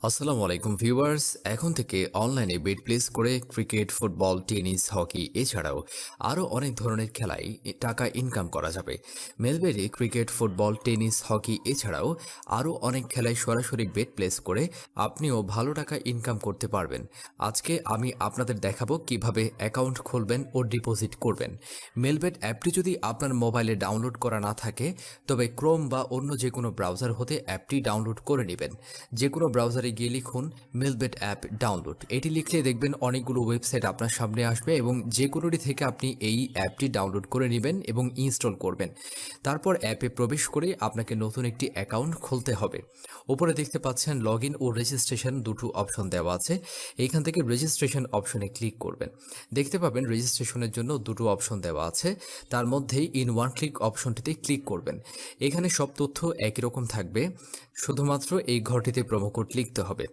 আসসালামু আলাইকুম ভিউয়ার্স। এখন থেকে অনলাইনে বেট প্লেস করে ক্রিকেট, ফুটবল, টেনিস, হকি এছাড়াও আরও অনেক ধরনের খেলায় টাকা ইনকাম করা যাবে। মেলবেটে ক্রিকেট, ফুটবল, টেনিস, হকি এছাড়াও আরও অনেক খেলায় সরাসরি বেট প্লেস করে আপনিও ভালো টাকা ইনকাম করতে পারবেন। আজকে আমি আপনাদের দেখাবো কিভাবে অ্যাকাউন্ট খুলবেন ও ডিপোজিট করবেন। মেলবেট অ্যাপটি যদি আপনার মোবাইলে ডাউনলোড করা না থাকে তবে ক্রোম বা অন্য যে কোনো ব্রাউজার হতে অ্যাপটি ডাউনলোড করে নেবেন। যে কোনো ব্রাউজারে গিয়ে লিখুন মেলবেট অ্যাপ ডাউনলোড। এটি লিখলে দেখবেন অনেকগুলো ওয়েবসাইট আপনার সামনে আসবে এবং যে কোনোটি থেকে আপনি এই অ্যাপটি ডাউনলোড করে নেবেন এবং ইনস্টল করবেন। তারপর অ্যাপে প্রবেশ করে আপনাকে নতুন একটি অ্যাকাউন্ট খুলতে হবে। উপরে দেখতে পাচ্ছেন লগ ইন ও রেজিস্ট্রেশন দুটো অপশন দেওয়া আছে। এইখান থেকে রেজিস্ট্রেশন অপশনে ক্লিক করবেন। দেখতে পাবেন রেজিস্ট্রেশনের জন্য দুটো অপশন দেওয়া আছে, তার মধ্যেই ইন ওয়ান ক্লিক অপশনটিতে ক্লিক করবেন। এখানে সব তথ্য একই রকম থাকবে, শুধুমাত্র এই ঘরটিতে প্রোমো কোড লিখতে হবে।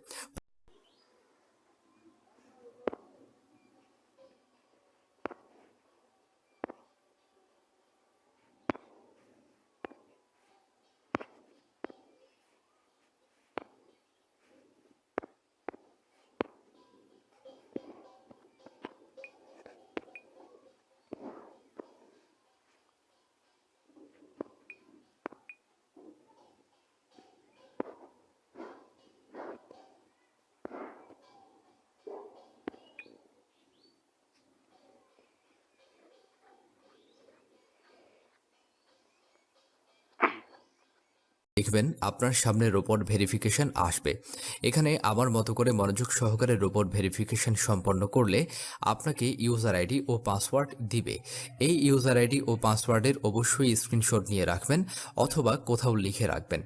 দেখবেন আপনার সামনে রোবট ভেরিফিকেশন আসবে। এখানে আমার মতো করে মনোযোগ সহকারে রোবট ভেরিফিকেশন সম্পন্ন করলে আপনাকে ইউজার আইডি ও পাসওয়ার্ড দিবে। এই ইউজার আইডি ও পাসওয়ার্ডের অবশ্যই স্ক্রিনশট নিয়ে রাখবেন অথবা কোথাও লিখে রাখবেন।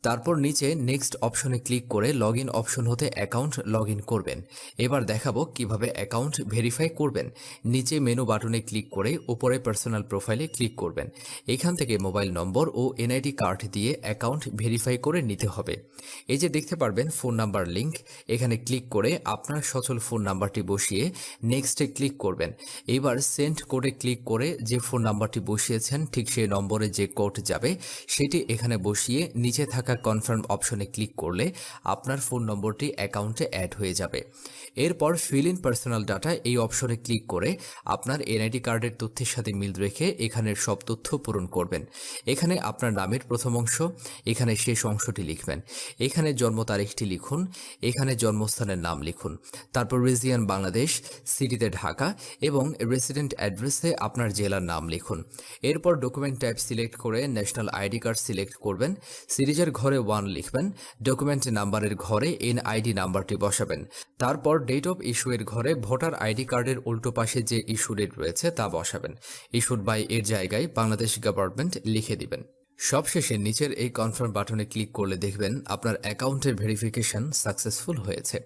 তারপর নিচে নেক্সট অপশনে ক্লিক করে লগ ইন অপশন হতে অ্যাকাউন্ট লগ ইন করবেন। এবার দেখাবো কিভাবে অ্যাকাউন্ট ভেরিফাই করবেন। নিচে মেনু বাটনে ক্লিক করে উপরে পার্সোনাল প্রোফাইলে ক্লিক করবেন। এখান থেকে মোবাইল নম্বর ও এনআইডি কার্ড দিয়ে অ্যাকাউন্ট ভেরিফাই করে নিতে হবে। এই যে দেখতে পারবেন ফোন নাম্বার লিঙ্ক, এখানে ক্লিক করে আপনার সচল ফোন নাম্বারটি বসিয়ে নেক্সটে ক্লিক করবেন। এবার সেন্ড কোডে ক্লিক করে যে ফোন নাম্বারটি বসিয়েছেন ঠিক সেই নম্বরে যে কোড যাবে সেটি এখানে বসিয়ে নিচে থাকা কনফার্ম অপশনে ক্লিক করলে আপনার ফোন নম্বরটি অ্যাকাউন্টে অ্যাড হয়ে যাবে। এরপর ফিল ইন পার্সোনাল ডাটা এই অপশনে ক্লিক করে আপনার এনআইডি কার্ডের তথ্যের সাথে মিল রেখে এখানের সব তথ্য পূরণ করবেন। এখানে আপনার নামের প্রথম অংশ, এখানে শেষ অংশটি লিখবেন। এখানে জন্ম তারিখটি লিখুন, এখানে জন্মস্থানের নাম লিখুন। তারপর রিজিয়ন বাংলাদেশ, সিটিতে ঢাকা এবং রেসিডেন্ট অ্যাড্রেসে আপনার জেলার নাম লিখুন। এরপর ডকুমেন্ট টাইপ সিলেক্ট করে ন্যাশনাল আইডি কার্ড সিলেক্ট করবেন। সিরিজের ঘরে 1 লিখবেন। ডকুমেন্ট নাম্বারের ঘরে এনআইডি নাম্বারটি বসাবেন। তারপর ডেট অফ ইস্যু এর ঘরে ভোটার আইডি কার্ডের উল্টো পাশে যে ইস্যু ডেট রয়েছে তা বসাবেন। ইস্যুড বাই এর জায়গায় বাংলাদেশ গভর্নমেন্ট লিখে দিবেন। সবশেষে নিচের এই কনফার্ম বাটনে ক্লিক করলে দেখবেন আপনার অ্যাকাউন্টের ভেরিফিকেশন সাকসেসফুল হয়েছে।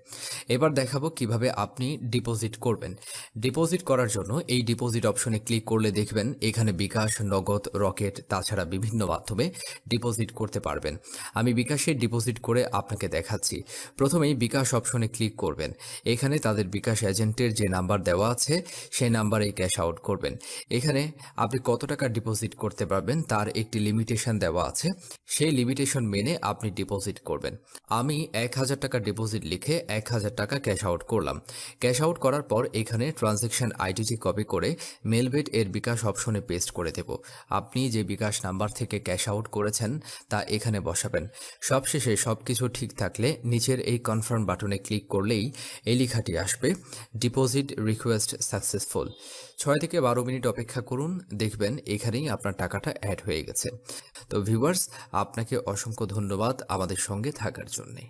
এবার দেখাবো কিভাবে আপনি ডিপোজিট করবেন। ডিপোজিট করার জন্য এই ডিপোজিট অপশনে ক্লিক করলে দেখবেন এখানে বিকাশ, নগদ, রকেট তাছাড়া বিভিন্ন মাধ্যমে ডিপোজিট করতে পারবেন। আমি বিকাশে ডিপোজিট করে আপনাকে দেখাচ্ছি। প্রথমেই বিকাশ অপশনে ক্লিক করবেন। এখানে তাদের বিকাশ এজেন্টের যে নাম্বার দেওয়া আছে সেই নাম্বারেই ক্যাশ আউট করবেন। এখানে আপনি কত টাকা ডিপোজিট করতে পারবেন তার একটি লিমিটেশন দেওয়া আছে, সেই লিমিটেশন মেনে আপনি ডিপোজিট করবেন। আমি 1000 টাকা ডিপোজিট লিখে 1000 টাকা ক্যাশ আউট করলাম। ক্যাশ আউট করার পর এখানে ট্রানজ্যাকশন আইডিটি কপি করে মেলবেট এর বিকাশ অপশনে পেস্ট করে দেব। আপনি যে বিকাশ নাম্বার থেকে ক্যাশ আউট করেছেন তা এখানে বসাবেন। সবশেষে সবকিছু ঠিক থাকলে নিচের এই কনফার্ম বাটনে ক্লিক করলেই এই লেখাটি আসবে, ডিপোজিট রিকোয়েস্ট সাকসেসফুল। 6 থেকে 12 মিনিট অপেক্ষা করুন, দেখবেন এখানেই আপনার টাকাটা অ্যাড হয়ে গেছে। তো ভিউয়ার্স, আপনাকে অসংখ্য ধন্যবাদ আমাদের সঙ্গে থাকার জন্যে।